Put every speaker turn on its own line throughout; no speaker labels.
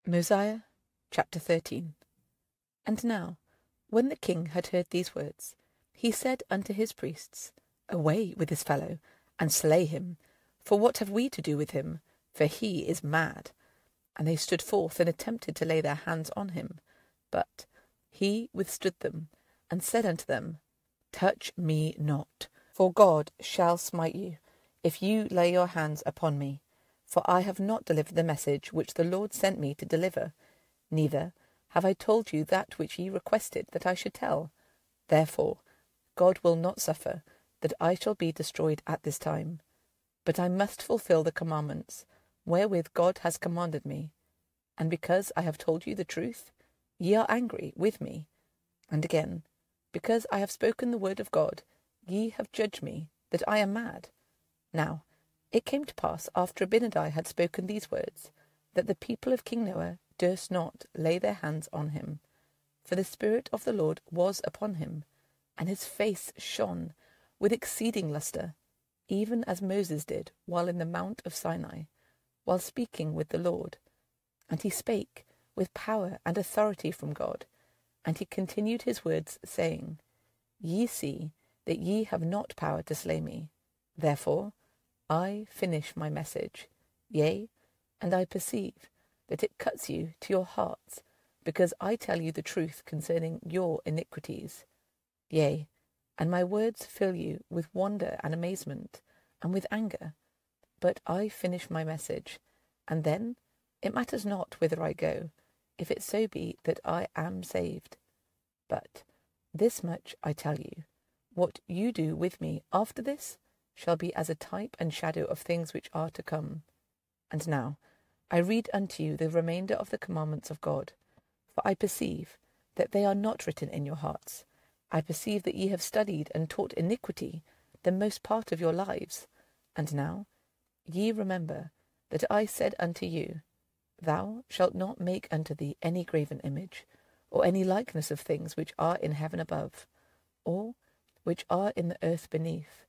Mosiah chapter 13. And now, when the king had heard these words, he said unto his priests, Away with this fellow, and slay him, for what have we to do with him? For he is mad. And they stood forth and attempted to lay their hands on him. But he withstood them, and said unto them, Touch me not, for God shall smite you, if you lay your hands upon me. For I have not delivered the message which the Lord sent me to deliver, neither have I told you that which ye requested that I should tell. Therefore God will not suffer that I shall be destroyed at this time. But I must fulfill the commandments wherewith God has commanded me. And because I have told you the truth, ye are angry with me. And again, because I have spoken the word of God, ye have judged me that I am mad. Now it came to pass, after Abinadi had spoken these words, that the people of King Noah durst not lay their hands on him. For the Spirit of the Lord was upon him, and his face shone with exceeding lustre, even as Moses did while in the mount of Sinai, while speaking with the Lord. And he spake with power and authority from God, and he continued his words, saying, Ye see that ye have not power to slay me. Therefore I finish my message, yea, and I perceive that it cuts you to your hearts, because I tell you the truth concerning your iniquities. Yea, and my words fill you with wonder and amazement, and with anger. But I finish my message, and then it matters not whither I go, if it so be that I am saved. But this much I tell you, what you do with me after this shall be as a type and shadow of things which are to come. And now I read unto you the remainder of the commandments of God, for I perceive that they are not written in your hearts. I perceive that ye have studied and taught iniquity the most part of your lives. And now ye remember that I said unto you, Thou shalt not make unto thee any graven image, or any likeness of things which are in heaven above, or which are in the earth beneath,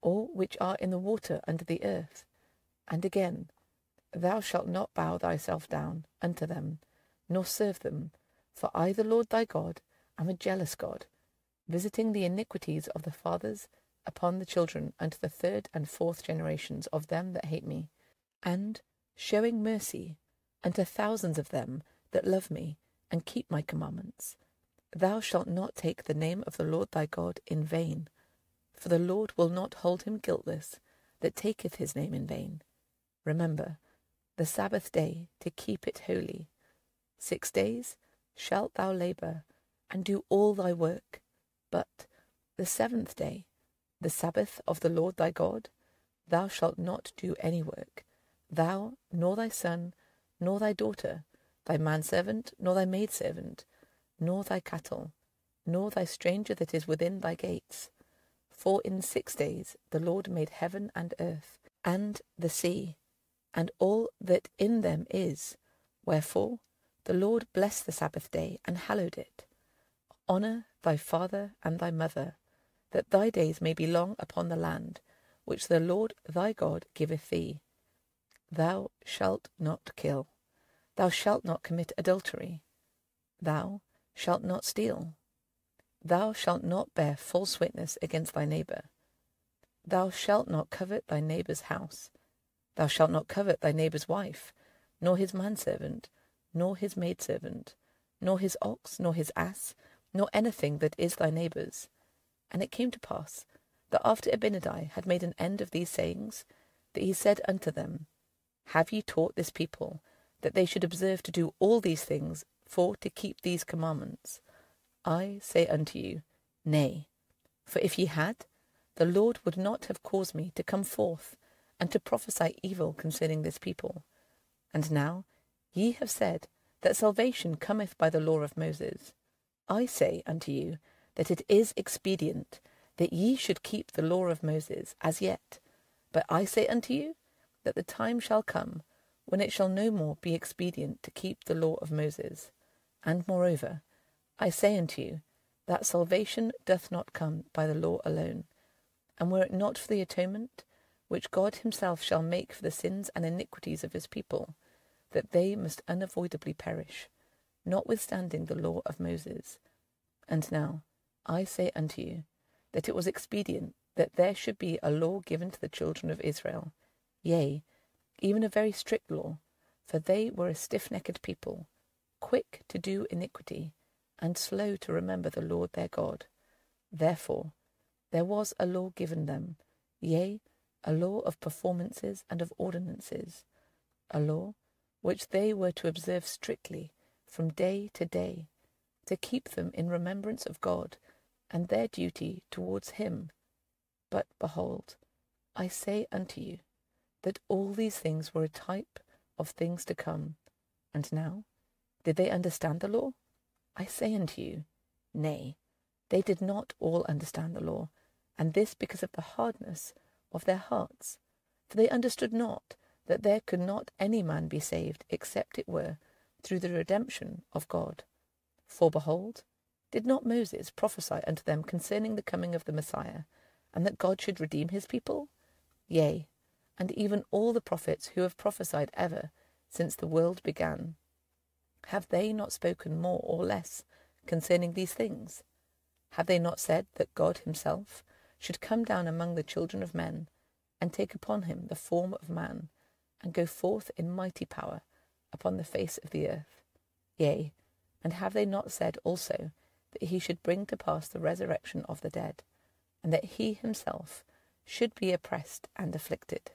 or which are in the water under the earth. And again, thou shalt not bow thyself down unto them, nor serve them, for I the Lord thy God am a jealous God, visiting the iniquities of the fathers upon the children unto the third and fourth generations of them that hate me, and showing mercy unto thousands of them that love me and keep my commandments. Thou shalt not take the name of the Lord thy God in vain, for the Lord will not hold him guiltless that taketh his name in vain. Remember the Sabbath day to keep it holy. 6 days shalt thou labour, and do all thy work. But the seventh day, the Sabbath of the Lord thy God, thou shalt not do any work, thou, nor thy son, nor thy daughter, thy manservant, nor thy maidservant, nor thy cattle, nor thy stranger that is within thy gates. For in 6 days the Lord made heaven and earth, and the sea, and all that in them is. Wherefore the Lord blessed the Sabbath day, and hallowed it. Honour thy father and thy mother, that thy days may be long upon the land, which the Lord thy God giveth thee. Thou shalt not kill. Thou shalt not commit adultery. Thou shalt not steal. Thou shalt not bear false witness against thy neighbour. Thou shalt not covet thy neighbour's house. Thou shalt not covet thy neighbour's wife, nor his manservant, nor his maidservant, nor his ox, nor his ass, nor anything that is thy neighbour's. And it came to pass, that after Abinadi had made an end of these sayings, that he said unto them, Have ye taught this people, that they should observe to do all these things, for to keep these commandments? I say unto you, Nay. For if ye had, the Lord would not have caused me to come forth, and to prophesy evil concerning this people. And now ye have said that salvation cometh by the law of Moses. I say unto you that it is expedient that ye should keep the law of Moses as yet. But I say unto you that the time shall come when it shall no more be expedient to keep the law of Moses. And moreover, I say unto you that salvation doth not come by the law alone. And were it not for the atonement, which God himself shall make for the sins and iniquities of his people, that they must unavoidably perish, notwithstanding the law of Moses. And now I say unto you, that it was expedient that there should be a law given to the children of Israel, yea, even a very strict law, for they were a stiff-necked people, quick to do iniquity, and slow to remember the Lord their God. Therefore there was a law given them, yea, a law of performances and of ordinances, a law which they were to observe strictly from day to day, to keep them in remembrance of God and their duty towards him. But behold, I say unto you, that all these things were a type of things to come. And now, did they understand the law? I say unto you, nay, they did not all understand the law, and this because of the hardness of their hearts. For they understood not that there could not any man be saved, except it were through the redemption of God. For behold, did not Moses prophesy unto them concerning the coming of the Messiah, and that God should redeem his people? Yea, and even all the prophets who have prophesied ever since the world began, have they not spoken more or less concerning these things? Have they not said that God himself should come down among the children of men, and take upon him the form of man, and go forth in mighty power upon the face of the earth? Yea, and have they not said also that he should bring to pass the resurrection of the dead, and that he himself should be oppressed and afflicted?